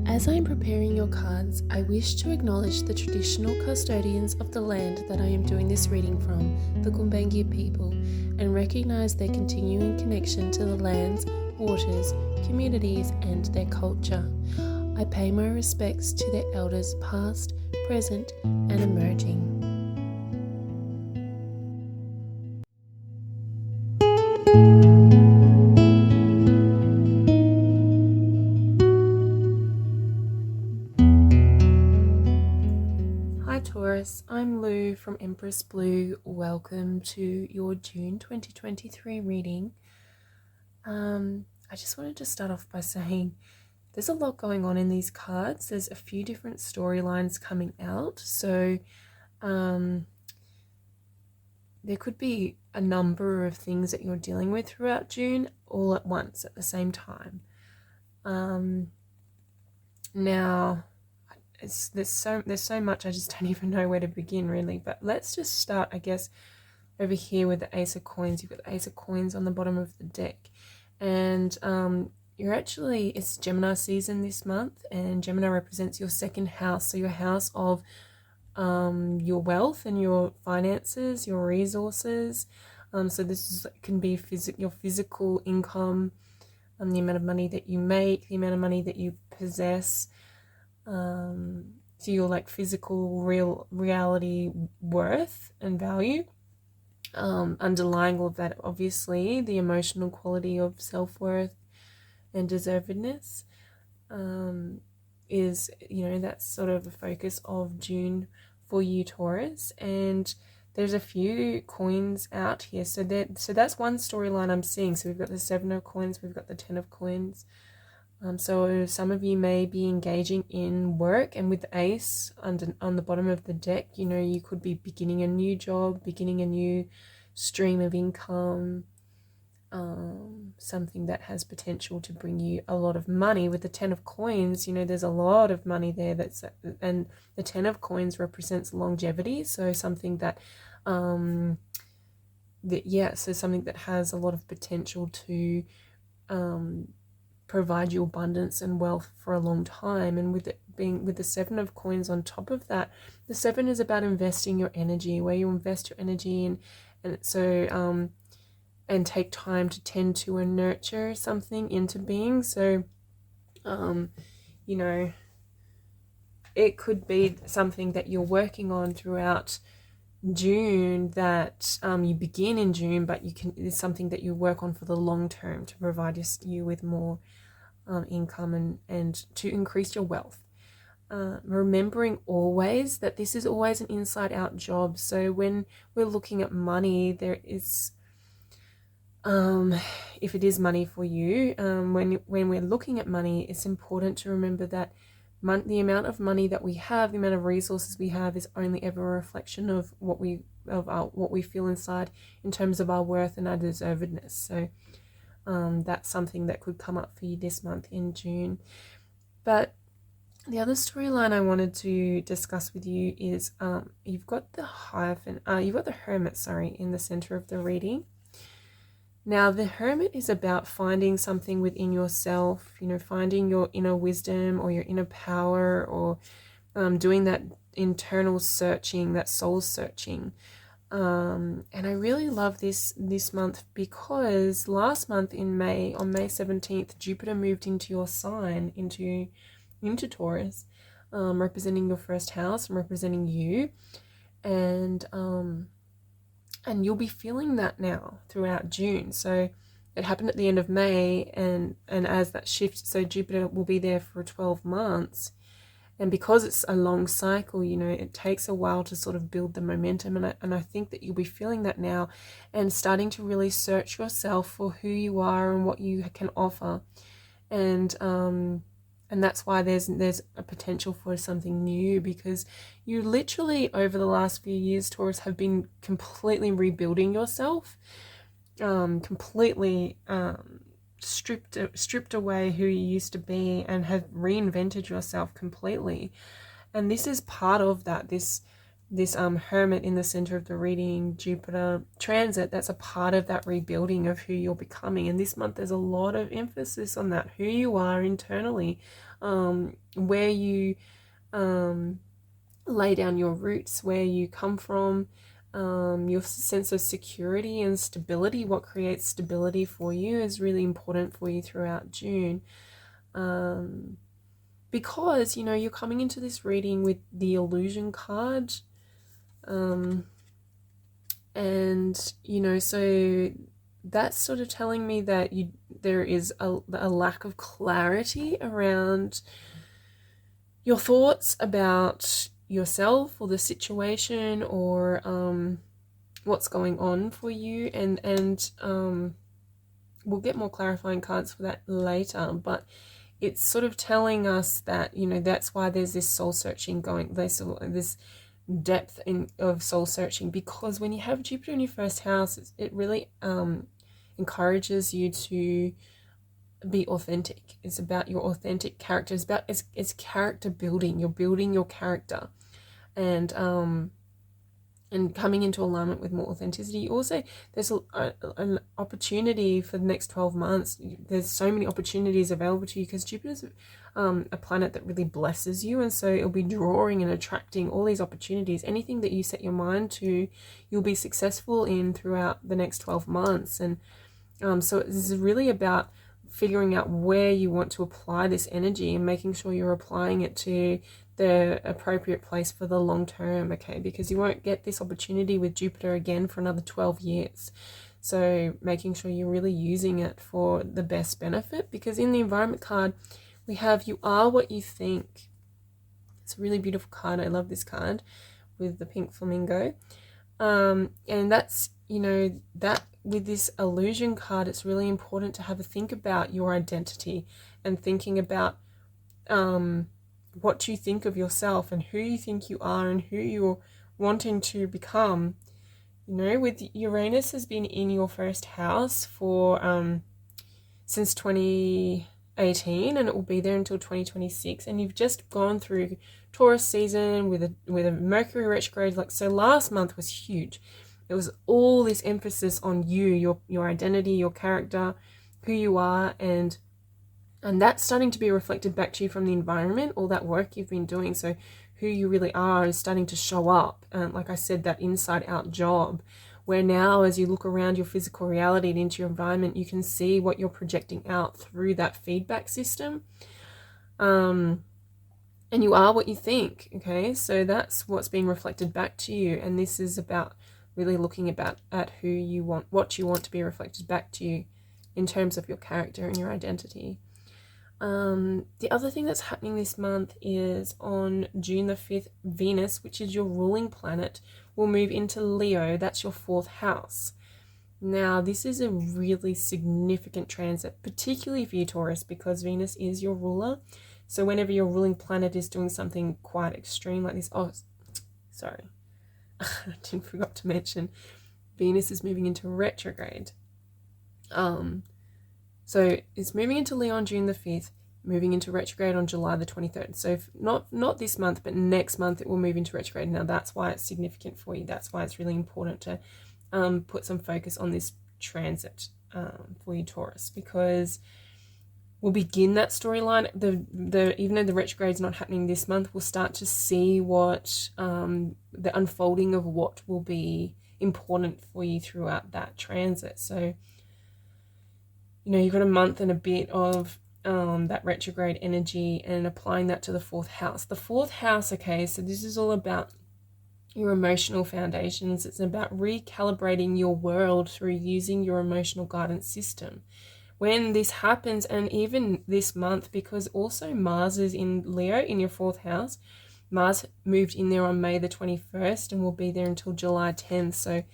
As I am preparing your cards, I wish to acknowledge the traditional custodians of the land that I am doing this reading from, the Gumbaynggirr people, and recognize their continuing connection to the lands, waters, communities, and their culture. I pay my respects to their elders past, present, and emerging. Hi Taurus, I'm Lou from Empress Blue. Welcome to your June 2023 reading. I just wanted to start off by saying there's a lot going on in these cards. There's a few different storylines coming out. So there could be a number of things that you're dealing with throughout June all at once at the same time. Now there's so much, I just don't even know where to begin really, but let's just start, I guess, over here with the Ace of Coins. You've got the Ace of Coins on the bottom of the deck, and it's Gemini season this month, and Gemini represents your second house, so your house of your wealth and your finances, your resources. So this can be your physical income, the amount of money that you make, the amount of money that you possess, to your like physical reality worth and value. Underlying all of that, obviously, the emotional quality of self-worth and deservedness is, that's sort of the focus of June for you, Taurus. And there's a few coins out here, so that's one storyline I'm seeing. So we've got the 7 of coins, we've got the 10 of coins. So some of you may be engaging in work, and with the ace on the bottom of the deck, you could be beginning a new job, beginning a new stream of income, something that has potential to bring you a lot of money. With the 10 of coins, there's a lot of money there, and the 10 of coins represents longevity, so something that something that has a lot of potential to provide you abundance and wealth for a long time. And with the 7 of coins on top of that, the 7 is about investing your energy, where you invest your energy and take time to tend to and nurture something into being. So it could be something that you're working on throughout June, that you begin in June, but it's something that you work on for the long term to provide you with more income and to increase your wealth. Remembering always that this is always an inside out job. So when we're looking at money, there is if it is money for you, when we're looking at money, it's important to remember that the amount of money that we have, the amount of resources we have, is only ever a reflection of what we feel inside in terms of our worth and our deservedness. So that's something that could come up for you this month in June. But the other storyline I wanted to discuss with you is you've got the Hermit, in the center of the reading. Now, the Hermit is about finding something within yourself, finding your inner wisdom or your inner power, or doing that internal searching, that soul searching. And I really love this month, because last month on May 17th, Jupiter moved into your sign, into Taurus, representing your first house and representing you. And you'll be feeling that now throughout June. So it happened at the end of May, and as that shift, so Jupiter will be there for 12 months. And because it's a long cycle, it takes a while to sort of build the momentum. And I think that you'll be feeling that now, and starting to really search yourself for who you are and what you can offer. And that's why there's a potential for something new, because you literally over the last few years, Taurus, have been completely rebuilding yourself, completely stripped away who you used to be, and have reinvented yourself completely. And this is part of that, this this Hermit in the center of the reading, Jupiter transit, that's a part of that rebuilding of who you're becoming. And this month there's a lot of emphasis on that, who you are internally, where you lay down your roots, where you come from, your sense of security and stability. What creates stability for you is really important for you throughout June. Because, you know, you're coming into this reading with the illusion card. And, you know, so that's sort of telling me that there is a lack of clarity around your thoughts about yourself or the situation, or what's going on for you, and we'll get more clarifying cards for that later, but it's sort of telling us that, you know, that's why there's this soul searching going, this depth of soul searching, because when you have Jupiter in your first house, it really encourages you to be authentic. It's about your authentic character. It's about it's character building. You're building your character, and coming into alignment with more authenticity. Also, there's an opportunity for the next 12 months. There's so many opportunities available to you because Jupiter's a planet that really blesses you, and so it'll be drawing and attracting all these opportunities. Anything that you set your mind to, you'll be successful in throughout the next 12 months. And so this is really about figuring out where you want to apply this energy and making sure you're applying it to the appropriate place for the long term, okay? Because you won't get this opportunity with Jupiter again for another 12 years. So making sure you're really using it for the best benefit, because in the environment card, we have you are what you think. It's a really beautiful card. I love this card with the pink flamingo. And that's, you know, that with this illusion card, it's really important to have a think about your identity and thinking about what you think of yourself and who you think you are and who you're wanting to become. You know, with Uranus has been in your first house for since 2018, and it will be there until 2026, and you've just gone through Taurus season with a Mercury retrograde. Like, so last month was huge. There was all this emphasis on you, your identity, your character, who you are, and that's starting to be reflected back to you from the environment, all that work you've been doing. So who you really are is starting to show up. Like I said, that inside out job, where now as you look around your physical reality and into your environment, you can see what you're projecting out through that feedback system. And you are what you think, okay? So that's what's being reflected back to you. And this is about really looking at who you want, what you want to be reflected back to you in terms of your character and your identity. The other thing that's happening this month is on June the 5th, Venus, which is your ruling planet, will move into Leo. That's your 4th house. Now, this is a really significant transit, particularly for you, Taurus, because Venus is your ruler. So whenever your ruling planet is doing something quite extreme like this, oh, sorry, I forgot to mention, Venus is moving into retrograde. So it's moving into Leo on June the 5th, moving into retrograde on July the 23rd. So not this month, but next month it will move into retrograde. Now that's why it's significant for you. That's why it's really important to put some focus on this transit for you, Taurus, because we'll begin that storyline. Even though the retrograde is not happening this month, we'll start to see what the unfolding of what will be important for you throughout that transit. So, you know, you've got a month and a bit of that retrograde energy and applying that to the 4th house. The 4th house, okay, so this is all about your emotional foundations. It's about recalibrating your world through using your emotional guidance system. When this happens, and even this month, because also Mars is in Leo in your 4th house. Mars moved in there on May the 21st and will be there until July 10th.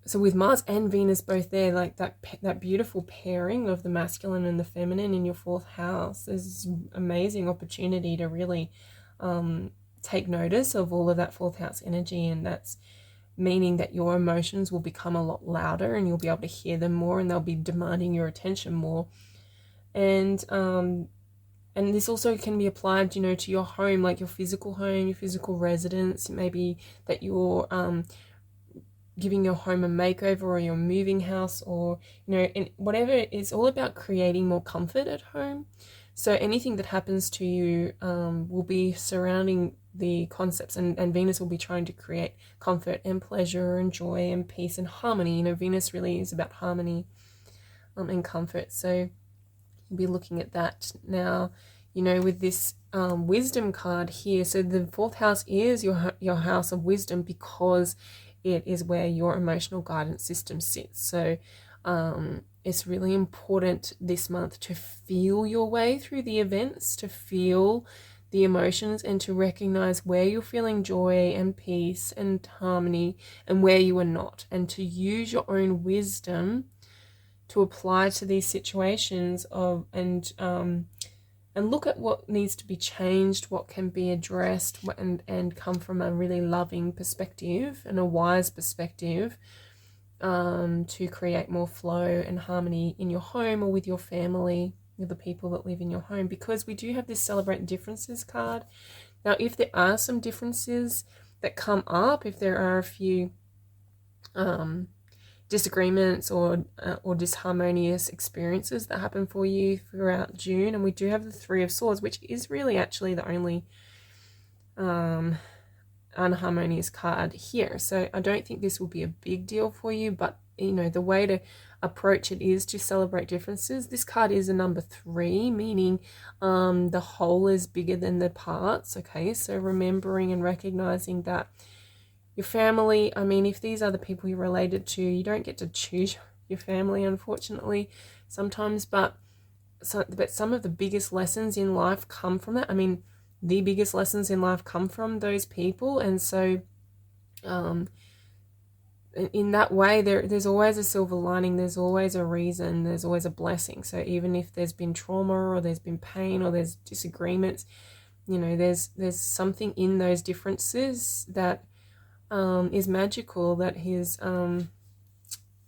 So with Mars and Venus both there, like that beautiful pairing of the masculine and the feminine in your 4th house, there's this amazing opportunity to really take notice of all of that 4th house energy, and that's meaning that your emotions will become a lot louder and you'll be able to hear them more, and they'll be demanding your attention more. And And this also can be applied, you know, to your home, like your physical home, your physical residence. Maybe that you're giving your home a makeover, or you're moving house, or, you know, and whatever. It's all about creating more comfort at home. So anything that happens to you will be surrounding the concepts, and Venus will be trying to create comfort and pleasure and joy and peace and harmony. You know, Venus really is about harmony and comfort. So you'll be looking at that now, you know, with this wisdom card here. So the fourth house is your house of wisdom, because it is where your emotional guidance system sits. So it's really important this month to feel your way through the events, to feel the emotions, and to recognize where you're feeling joy and peace and harmony and where you are not, and to use your own wisdom to apply to these situations and look at what needs to be changed, what can be addressed, and come from a really loving perspective and a wise perspective, to create more flow and harmony in your home or with your family, with the people that live in your home. Because we do have this celebrate differences card. Now, if there are some differences that come up, if there are a few disagreements or disharmonious experiences that happen for you throughout June, and we do have the Three of Swords, which is really actually the only unharmonious card here. So I don't think this will be a big deal for you, but you know, the way to approach it is to celebrate differences. This card is a number 3, meaning the whole is bigger than the parts. Okay, so remembering and recognizing that your family, I mean, if these are the people you're related to, you don't get to choose your family, unfortunately, sometimes, but some of the biggest lessons in life come from that. I mean, the biggest lessons in life come from those people. And so in that way, there's always a silver lining, there's always a reason, there's always a blessing. So even if there's been trauma, or there's been pain, or there's disagreements, you know, there's something in those differences that is magical, that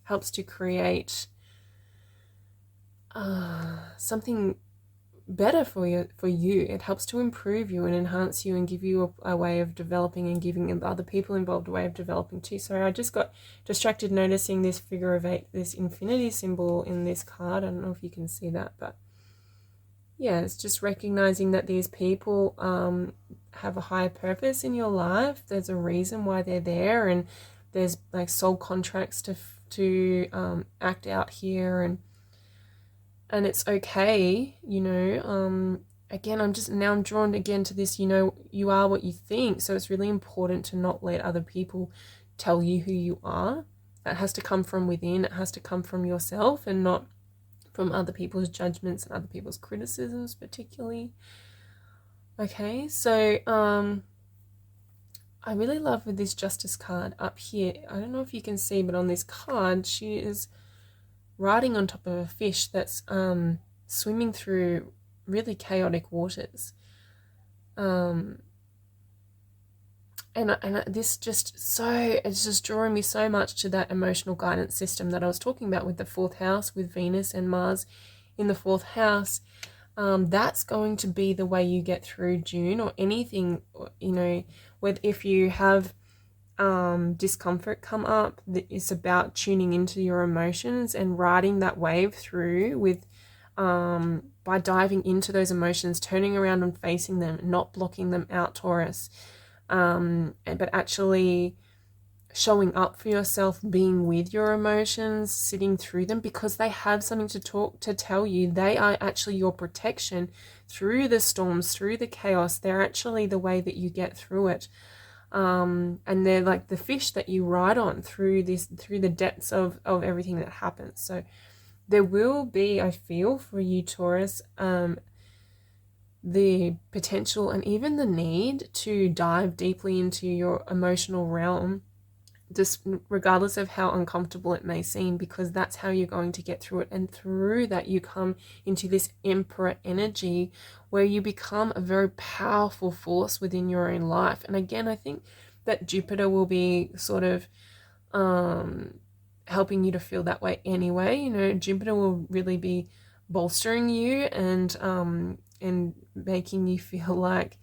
helps to create something better for you. It helps to improve you and enhance you and give you a way of developing, and giving other people involved a way of developing too. So I just got distracted noticing this figure of 8, this infinity symbol in this card. I don't know if you can see that, but yeah, it's just recognizing that these people have a higher purpose in your life. There's a reason why they're there, and there's like soul contracts to act out here, and it's okay, you know. Again, I'm drawn again to this, you know, you are what you think. So it's really important to not let other people tell you who you are. That has to come from within. It has to come from yourself, and not from other people's judgments and other people's criticisms, particularly. Okay, so I really love with this Justice card up here. I don't know if you can see, but on this card, she is riding on top of a fish that's swimming through really chaotic waters. And this it's just drawing me so much to that emotional guidance system that I was talking about with the 4th house, with Venus and Mars in the 4th house. That's going to be the way you get through June, or anything, you know, if you have discomfort come up, it's about tuning into your emotions and riding that wave through with by diving into those emotions, turning around and facing them, not blocking them out, Taurus, but actually showing up for yourself, being with your emotions, sitting through them, because they have something to tell you. They are actually your protection through the storms, through the chaos. They're actually the way that you get through it. And they're like the fish that you ride on through the depths of everything that happens. So there will be, I feel, for you, Taurus, the potential and even the need to dive deeply into your emotional realm, just regardless of how uncomfortable it may seem, because that's how you're going to get through it. And through that, you come into this Emperor energy, where you become a very powerful force within your own life. And again, I think that Jupiter will be sort of helping you to feel that way anyway. You know, Jupiter will really be bolstering you and making you feel like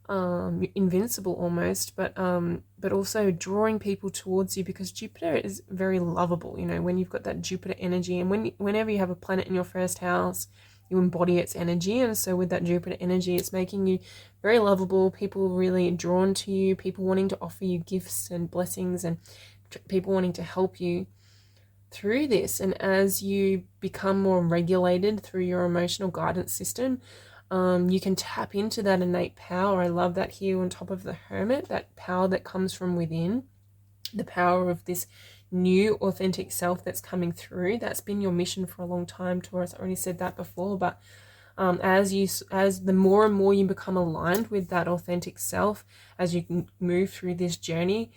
invincible almost, but also drawing people towards you, because Jupiter is very lovable. You know, when you've got that Jupiter energy, and whenever you have a planet in your first house, you embody its energy. And so with that Jupiter energy, it's making you very lovable, people really drawn to you, people wanting to offer you gifts and blessings, and people wanting to help you through this. And as you become more regulated through your emotional guidance system, you can tap into that innate power. I love that here on top of the Hermit, that power that comes from within, the power of this new authentic self that's coming through. That's been your mission for a long time, Taurus. I already said that before, but as the more and more you become aligned with that authentic self, as you can move through this journey,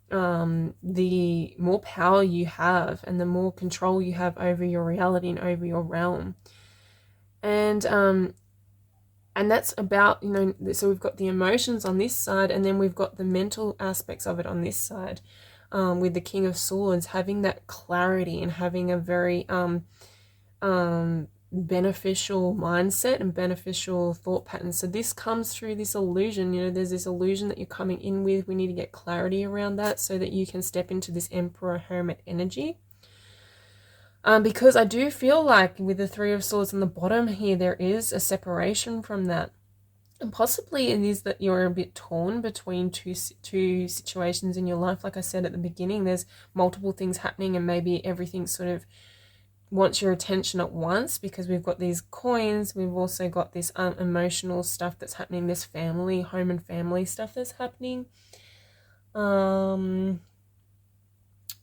the more power you have and the more control you have over your reality and over your realm. And that's about, you know, so we've got the emotions on this side, and then we've got the mental aspects of it on this side, with the King of Swords, having that clarity and having a very beneficial mindset and beneficial thought patterns. So this comes through this illusion. You know, there's this illusion that you're coming in with. We need to get clarity around that so that you can step into this Emperor Hermit energy. Because I do feel like with the Three of Swords on the bottom here, there is a separation from that. And possibly it is that you're a bit torn between two situations in your life. Like I said at the beginning, there's multiple things happening, and maybe everything sort of wants your attention at once, because we've got these coins, we've also got this emotional stuff that's happening, this family, home and family stuff that's happening.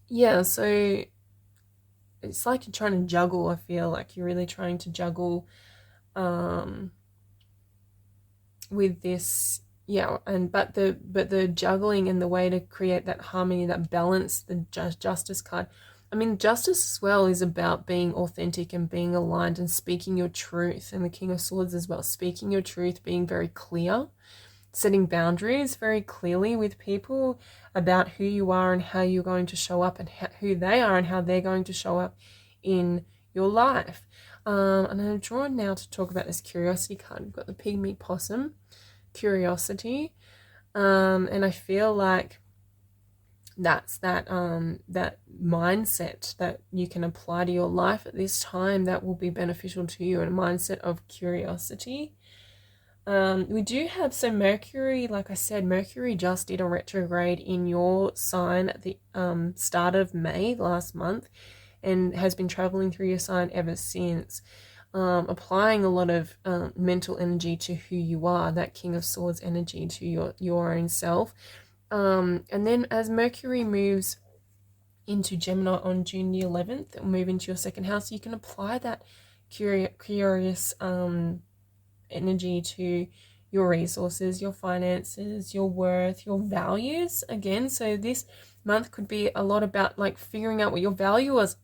Yeah, so it's like you're trying to juggle. I feel like you're really trying to juggle with this, yeah. And but the juggling and the way to create that harmony, that balance, the justice card. I mean, justice as well is about being authentic and being aligned and speaking your truth. And the King of Swords as well, speaking your truth, being very clear, setting boundaries very clearly with people about who you are and how you're going to show up, and who they are and how they're going to show up in your life. And I'm drawn now to talk about this curiosity card. We've got the pygmy possum, curiosity. And I feel like that's that mindset that you can apply to your life at this time that will be beneficial to you, and a mindset of curiosity. We do have, so Mercury, like I said, Mercury just did a retrograde in your sign at the start of May last month, and has been traveling through your sign ever since, applying a lot of mental energy to who you are, that King of Swords energy, to your own self. And then as Mercury moves into Gemini on June the 11th, it'll move into your second house. You can apply that curious energy to your resources, your finances, your worth, your values again. So this month could be a lot about like figuring out what your values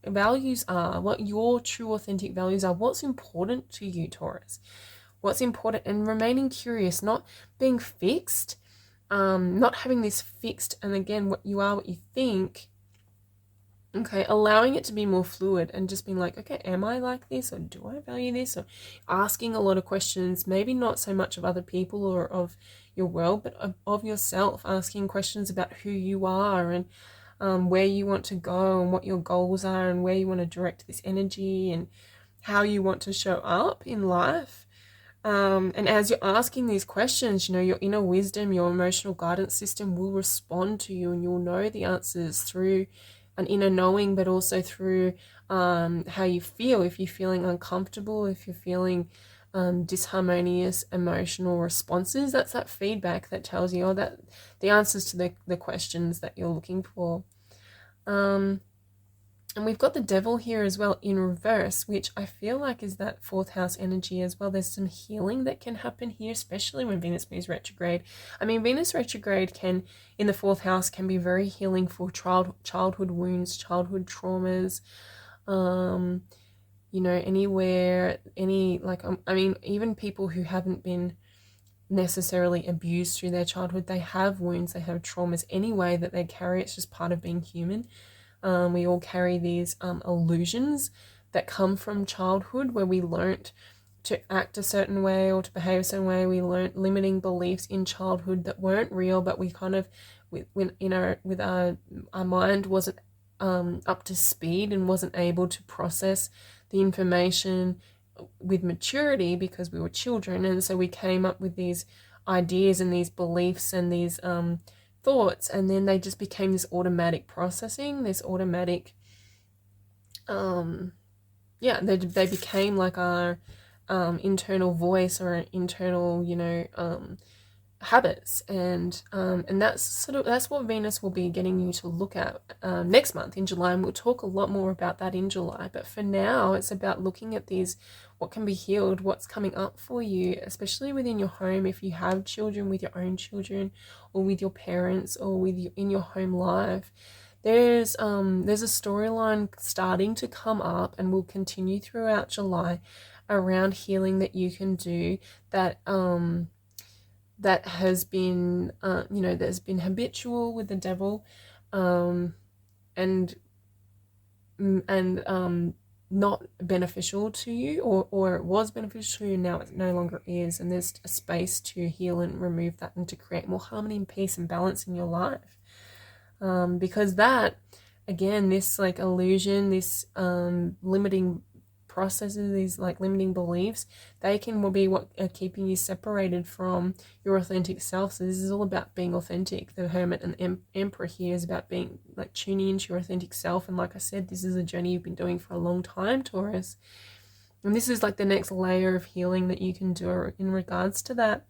are, what your true authentic values are, what's important to you, Taurus, what's important, and remaining curious, not being fixed, not having this fixed, and again, what you are, what you think. Okay, allowing it to be more fluid and just being like, okay, am I like this, or do I value this? Or asking a lot of questions, maybe not so much of other people or of your world, but of yourself, asking questions about who you are, and where you want to go, and what your goals are, and where you want to direct this energy, and how you want to show up in life. And as you're asking these questions, you know, your inner wisdom, your emotional guidance system will respond to you, and you'll know the answers through an inner knowing, but also through how you feel. If you're feeling uncomfortable, if you're feeling disharmonious emotional responses, that's that feedback that tells you, that the answers to the questions that you're looking for. And we've got the Devil here as well in reverse, which I feel like is that fourth house energy as well. There's some healing that can happen here, especially when Venus moves retrograde. I mean, Venus retrograde in the fourth house can be very healing for childhood wounds, childhood traumas, you know, anywhere, I mean, even people who haven't been necessarily abused through their childhood, they have wounds, they have traumas anyway that they carry. It's just part of being human. We all carry these illusions, that come from childhood, where we learnt to act a certain way or to behave a certain way. We learnt limiting beliefs in childhood that weren't real, but we kind of, with our mind wasn't up to speed and wasn't able to process the information with maturity because we were children. And so we came up with these ideas and these beliefs and these thoughts, and then they just became this automatic processing, this automatic they became like our internal voice or an internal, habits. And that's what Venus will be getting you to look at next month in July, and we'll talk a lot more about that in July. But for now, it's about looking at these, what can be healed, what's coming up for you, especially within your home. If you have children, with your own children, or with your parents, or with you in your home life, there's a storyline starting to come up and will continue throughout July around healing that you can do, that that has been that's been habitual with the devil, and not beneficial to you, or it was beneficial to you, now it no longer is. And there's a space to heal and remove that, and to create more harmony and peace and balance in your life. Because that, again, this like illusion, this limiting processes, these like limiting beliefs, they can be what are keeping you separated from your authentic self. So this is all about being authentic. The Hermit and the Emperor here is about being like tuning into your authentic self. And like I said, this is a journey you've been doing for a long time, Taurus. And this is like the next layer of healing that you can do in regards to that.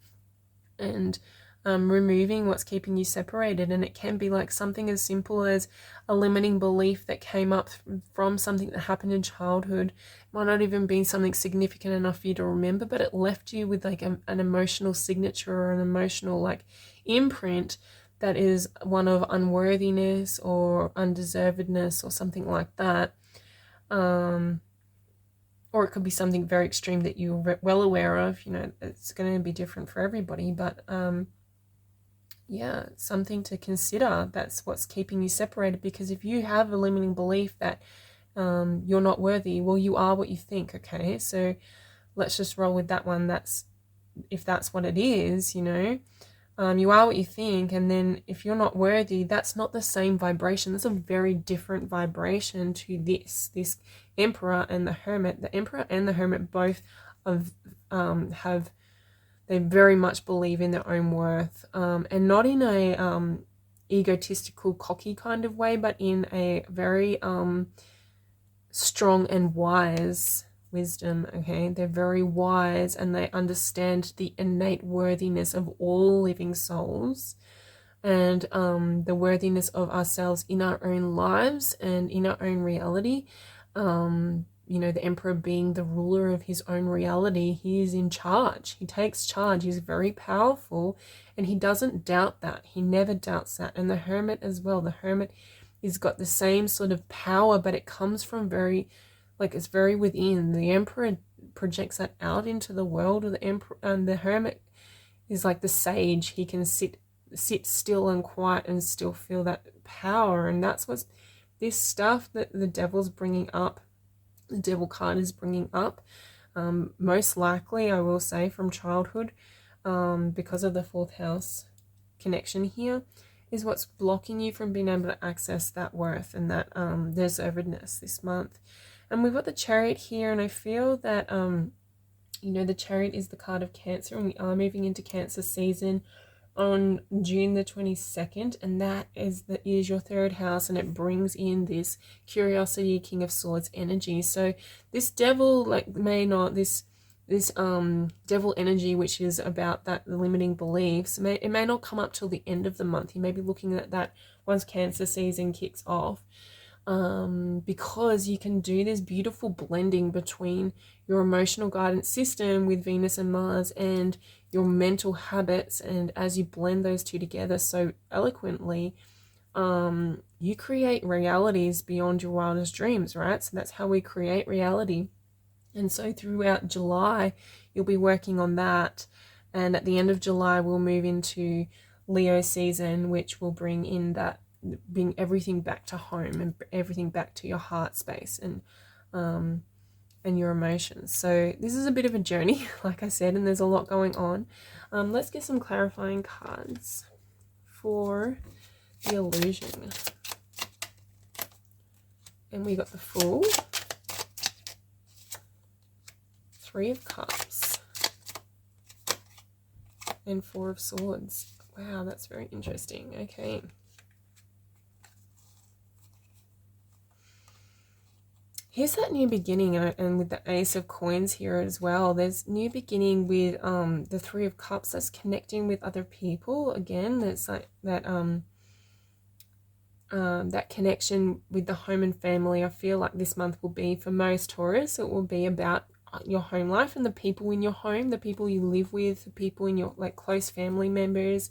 And removing what's keeping you separated. And it can be like something as simple as a limiting belief that came up from something that happened in childhood. It might not even be something significant enough for you to remember, but it left you with like an emotional signature or an emotional like imprint that is one of unworthiness or undeservedness or something like that. Or it could be something very extreme that you're well aware of. It's going to be different for everybody, but something to consider. That's what's keeping you separated. Because if you have a limiting belief that you're not worthy, well, you are what you think. Okay, so let's just roll with that one. If that's what it is, you are what you think. And then if you're not worthy, that's not the same vibration. That's a very different vibration to this Emperor and the Hermit. The Emperor and the Hermit both they very much believe in their own worth, and not in a egotistical, cocky kind of way, but in a very strong and wise wisdom. Okay, they're very wise, and they understand the innate worthiness of all living souls, and the worthiness of ourselves in our own lives and in our own reality. The Emperor being the ruler of his own reality, he is in charge. He takes charge. He's very powerful, and he doesn't doubt that. He never doubts that. And the Hermit as well. The Hermit has got the same sort of power, but it comes from it's very within. The Emperor projects that out into the world. The Hermit is like the sage. He can sit still and quiet and still feel that power. And that's what's this stuff that the devil's bringing up. The devil card is bringing up, most likely, I will say, from childhood, because of the fourth house connection here, is what's blocking you from being able to access that worth and that deservedness this month. And we've got the Chariot here, and I feel that the Chariot is the card of Cancer, and we are moving into Cancer season on June the 22nd, and that is your third house, and it brings in this curiosity, King of Swords energy. So this devil this devil energy, which is about the limiting beliefs, it may not come up till the end of the month. You may be looking at that once Cancer season kicks off, because you can do this beautiful blending between your emotional guidance system with Venus and Mars and your mental habits. And as you blend those two together so eloquently, you create realities beyond your wildest dreams, right? So that's how we create reality. And so throughout July, you'll be working on that. And at the end of July, we'll move into Leo season, which will bring everything back to home and everything back to your heart space. And and your emotions. So this is a bit of a journey, like I said, and there's a lot going on. Let's get some clarifying cards for the illusion. And we got the Fool, Three of Cups, and Four of Swords. Wow, that's very interesting. Okay. Here's that new beginning, and with the Ace of Coins here as well, there's new beginning with the Three of Cups. That's connecting with other people. Again, that's like that that connection with the home and family. I feel like this month will be, for most Taurus, it will be about your home life and the people in your home, the people you live with, the people in your like close family members.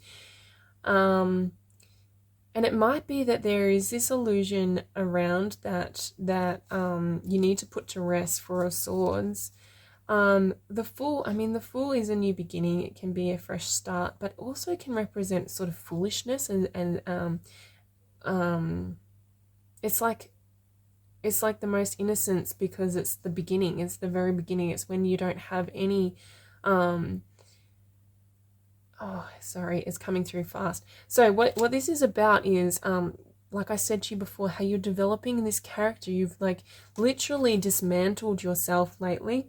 And it might be that there is this illusion around that you need to put to rest, for a Swords. The Fool, I mean, the Fool is a new beginning. It can be a fresh start, but also can represent sort of foolishness and it's like the most innocence, because it's the beginning. It's the very beginning. It's when you don't have any oh, sorry, it's coming through fast. So what this is about is, like I said to you before, how you're developing this character. You've like literally dismantled yourself lately,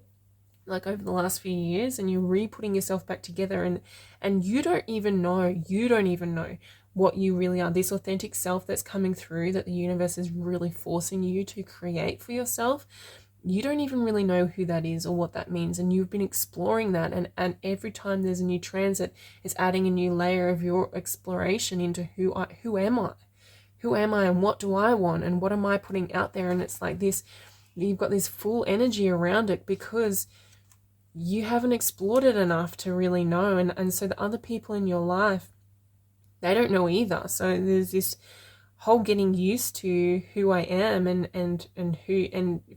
like over the last few years, and you're re-putting yourself back together, and you don't even know what you really are. This authentic self that's coming through, that the universe is really forcing you to create for yourself. You don't even really know who that is or what that means, and you've been exploring that, and every time there's a new transit, it's adding a new layer of your exploration into who am I and what do I want and what am I putting out there. And it's like this, you've got this full energy around it because you haven't explored it enough to really know, and so the other people in your life, they don't know either. So there's this whole getting used to who I am, and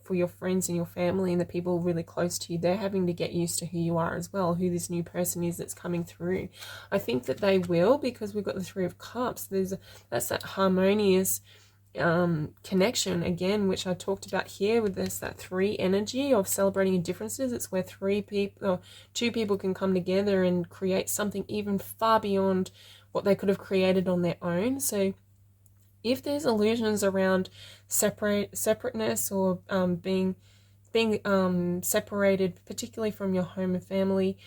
for your friends and your family and the people really close to you, they're having to get used to who you are as well, who this new person is that's coming through. I think that they will, because we've got the Three of Cups. That's that harmonious connection again, which I talked about here with this, that three energy of celebrating differences. It's where two people can come together and create something even far beyond what they could have created on their own. So if there's illusions around separateness, or being separated, particularly from your home and family,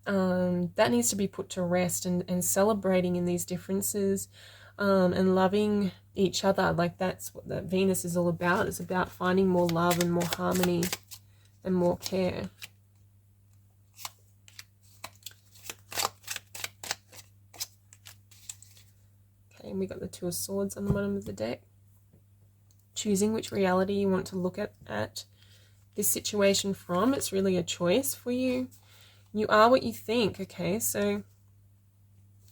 that needs to be put to rest, and celebrating in these differences, and loving each other. Like that's what the Venus is all about. It's about finding more love and more harmony and more care. And we got the Two of Swords on the bottom of the deck. Choosing which reality you want to look at this situation from. It's really a choice for you. You are what you think. Okay, so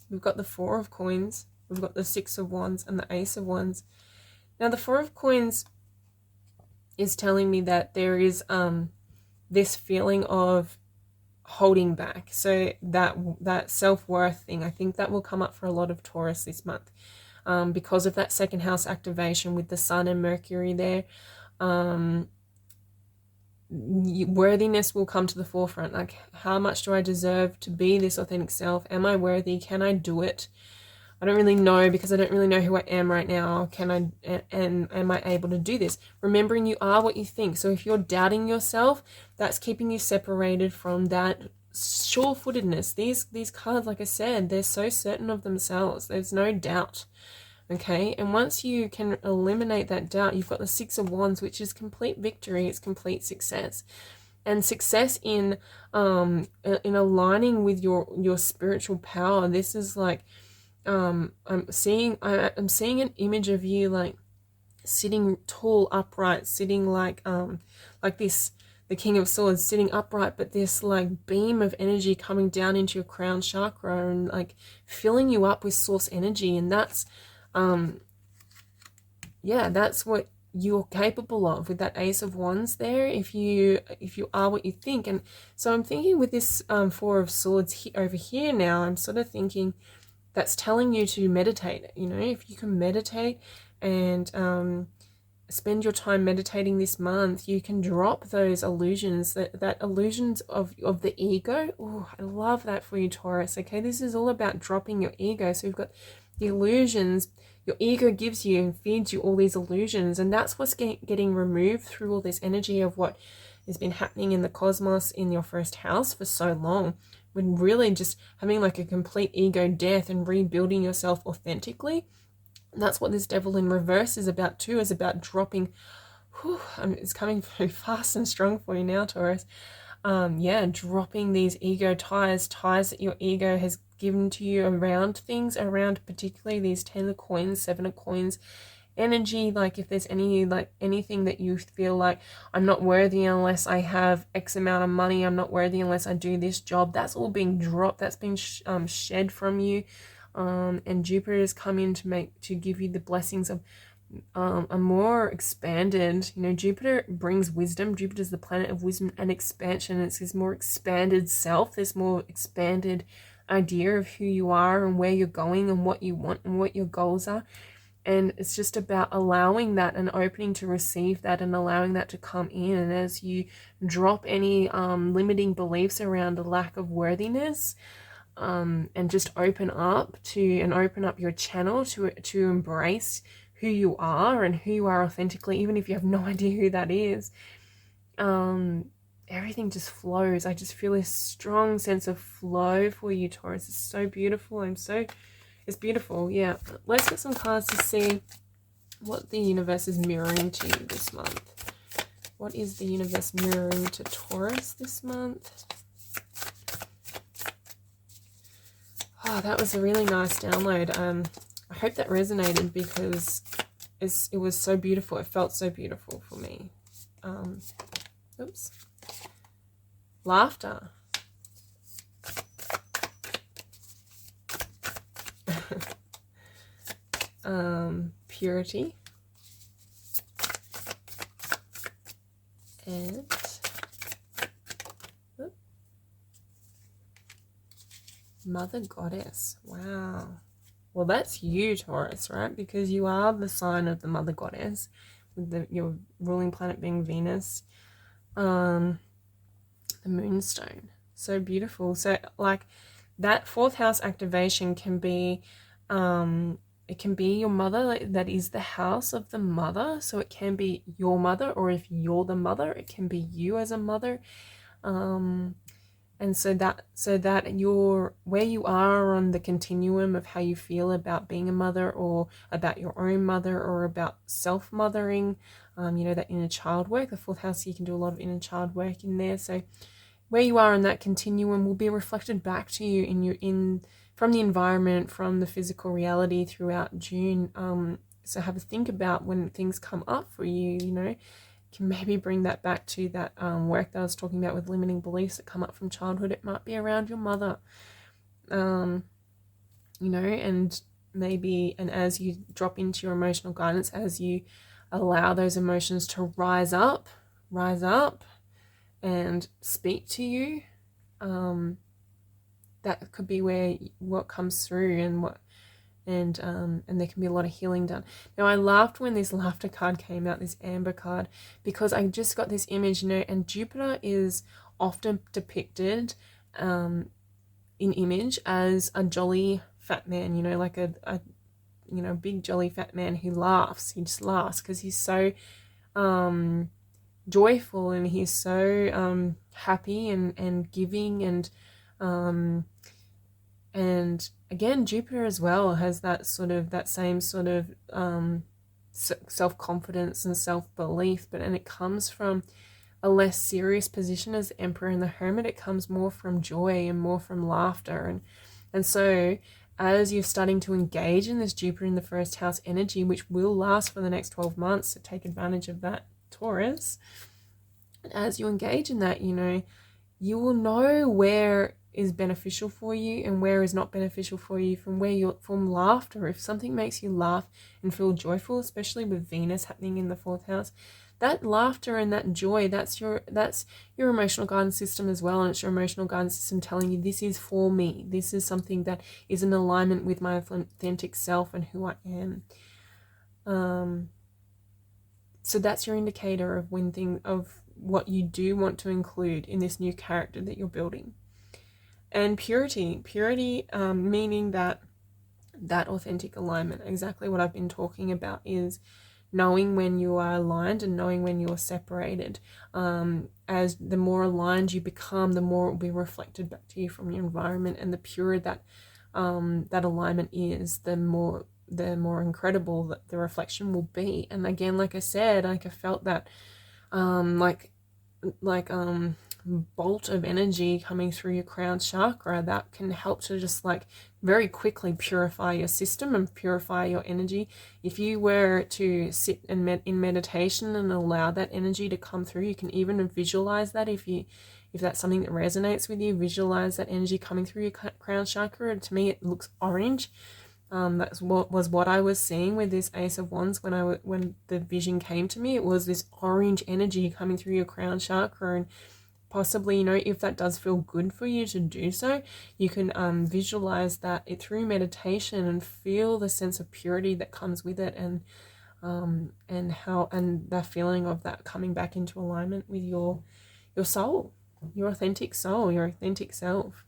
we've got the Four of Coins, we've got the Six of Wands, and the Ace of Wands. Now the Four of Coins is telling me that there is this feeling of holding back. So that self-worth thing, I think that will come up for a lot of Taurus this month, because of that second house activation with the Sun and Mercury there. Worthiness will come to the forefront. Like, how much do I deserve to be this authentic self? Am I worthy? Can I do it? I don't really know, because I don't really know who I am right now. And am I able to do this? Remembering you are what you think. So if you're doubting yourself, that's keeping you separated from that sure-footedness. These cards, like I said, they're so certain of themselves. There's no doubt. Okay, and once you can eliminate that doubt, you've got the Six of Wands, which is complete victory. It's complete success. And success in aligning with your spiritual power. This is like, I'm seeing an image of you like sitting tall, upright, sitting like this, the King of Swords, sitting upright, but this like beam of energy coming down into your crown chakra and like filling you up with source energy. And that's that's what you're capable of with that Ace of Wands there, if you are what you think. And so I'm thinking with this Four of Swords over here now, I'm sort of thinking that's telling you to meditate. You know, if you can meditate and spend your time meditating this month, you can drop those illusions, that illusions of the ego. Oh, I love that for you, Taurus. Okay, this is all about dropping your ego. So we've got the illusions. Your ego gives you and feeds you all these illusions, and that's what's getting removed through all this energy of what has been happening in the cosmos in your first house for so long, when really just having like a complete ego death and rebuilding yourself authentically. And that's what this devil in reverse is about too, is about dropping. It's coming very fast and strong for you now, Taurus. Dropping these ego ties that your ego has given to you around things, around particularly these 10 of coins, 7 of coins energy. Like if there's anything that you feel like, I'm not worthy unless I have X amount of money, I'm not worthy unless I do this job, that's all being dropped, that's been shed from you. And Jupiter has come in to give you the blessings of a more expanded, Jupiter brings wisdom. Jupiter is the planet of wisdom and expansion. It's this more expanded self, this more expanded idea of who you are and where you're going and what you want and what your goals are. And it's just about allowing that and opening to receive that and allowing that to come in. And as you drop any limiting beliefs around a lack of worthiness, and just open up your channel to embrace who you are and who you are authentically, even if you have no idea who that is, everything just flows. I just feel this strong sense of flow for you, Taurus. It's so beautiful. It's beautiful. Yeah. Let's get some cards to see what the universe is mirroring to you this month. What is the universe mirroring to Taurus this month? Oh, that was a really nice download. I hope that resonated because it was so beautiful. It felt so beautiful for me. Oops. Laughter. Purity. And Mother Goddess. Wow. Well, that's you, Taurus, right? Because you are the sign of the Mother Goddess, with your ruling planet being Venus. The Moonstone. So beautiful. So, like, that 4th house activation can be, it can be your mother. Like, that is the house of the mother. So it can be your mother, or if you're the mother, it can be you as a mother. And so that you're where you are on the continuum of how you feel about being a mother, or about your own mother, or about self-mothering, that inner child work. The 4th house, you can do a lot of inner child work in there. So where you are on that continuum will be reflected back to you from the environment, from the physical reality throughout June. So have a think about when things come up for you, can maybe bring that back to that work that I was talking about with limiting beliefs that come up from childhood. It might be around your mother, and maybe, and as you drop into your emotional guidance, as you allow those emotions to rise up and speak to you, that could be what comes through and there can be a lot of healing done. Now, I laughed when this laughter card came out, this amber card, because I just got this image, and Jupiter is often depicted in image as a jolly fat man, like a big jolly fat man who laughs. He just laughs because he's so joyful, and he's so happy and giving, and again, Jupiter as well has that same sort of self-confidence and self-belief, and it comes from a less serious position as the Emperor and the Hermit. It comes more from joy and more from laughter, and so as you're starting to engage in this Jupiter in the 1st house energy, which will last for the next 12 months, so take advantage of that, Taurus. And as you engage in that, you will know where is beneficial for you and where is not beneficial for you from laughter. If something makes you laugh and feel joyful, especially with Venus happening in the 4th house, that laughter and that joy, that's your emotional guidance system as well. And it's your emotional guidance system telling you, this is for me, this is something that is in alignment with my authentic self and who I am. So that's your indicator of of what you do want to include in this new character that you're building. And purity, meaning that authentic alignment, exactly what I've been talking about, is knowing when you are aligned and knowing when you're separated. As the more aligned you become, the more it will be reflected back to you from your environment, and the purer that that alignment is, the more incredible that the reflection will be. And again, like I said, like I felt that like bolt of energy coming through your crown chakra that can help to just like very quickly purify your system and purify your energy. If you were to sit and in meditation and allow that energy to come through, you can even visualize that. If that's something that resonates with you, visualize that energy coming through your crown chakra. And to me, it looks orange. That's what I was seeing with this Ace of Wands when the vision came to me. It was this orange energy coming through your crown chakra, and possibly, if that does feel good for you to do so, you can visualize that through meditation and feel the sense of purity that comes with it, and the feeling of that coming back into alignment with your soul, your authentic soul, your authentic self.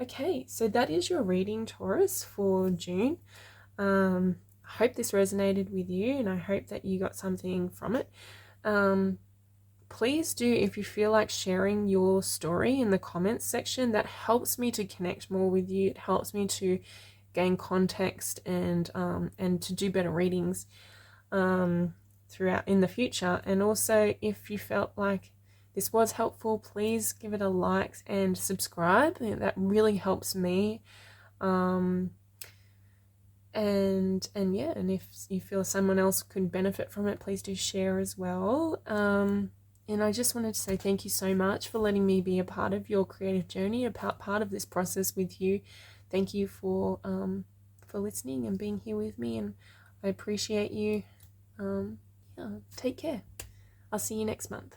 Okay, so that is your reading, Taurus, for June. I hope this resonated with you, and I hope that you got something from it. Please do, if you feel like sharing your story in the comments section. That helps me to connect more with you. It helps me to gain context and to do better readings throughout in the future. And also, if you felt like this was helpful, please give it a like and subscribe. That really helps me. And if you feel someone else could benefit from it, please do share as well. And I just wanted to say thank you so much for letting me be a part of your creative journey, a part of this process with you. Thank you for listening and being here with me, and I appreciate you. Take care. I'll see you next month.